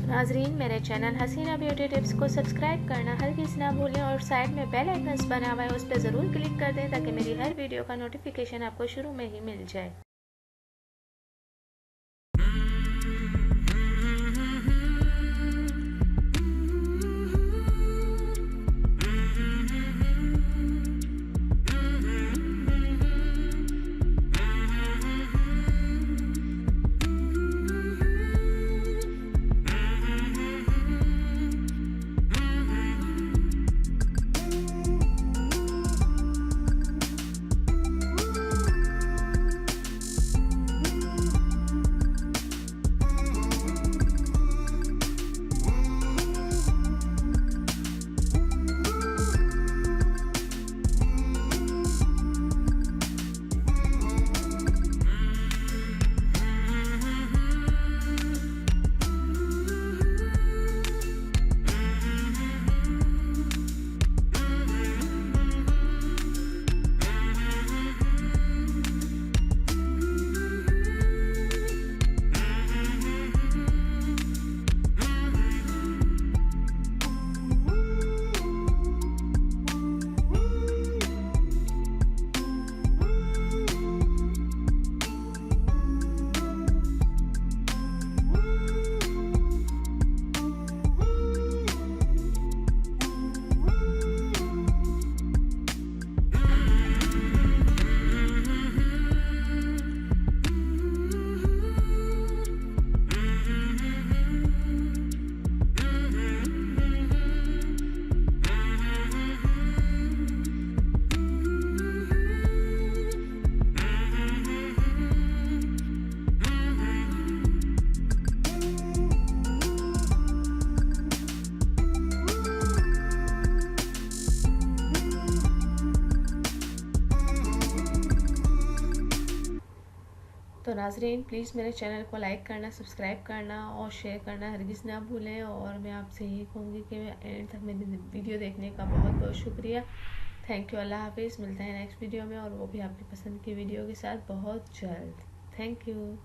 नाजरीन, मेरे चैनल हसीना beauty tips को सब्सक्राइब करना हरगिज़ ना भूलें और साइड में बेल आइकन्स बना हुआ है उस पर ज़रूर क्लिक कर दें ताकि मेरी हर वीडियो का नोटिफिकेशन आपको शुरू में ही मिल जाए। तो नाजरीन, प्लीज़ मेरे चैनल को लाइक करना, सब्सक्राइब करना और शेयर करना हरगिज़ ना भूलें। और मैं आपसे यही कहूँगी कि एंड तक मेरी वीडियो देखने का बहुत बहुत शुक्रिया। Thank you. अल्लाह हाफिज़। मिलते हैं नेक्स्ट वीडियो में और वो भी आपकी पसंद की वीडियो के साथ बहुत जल्द। Thank you.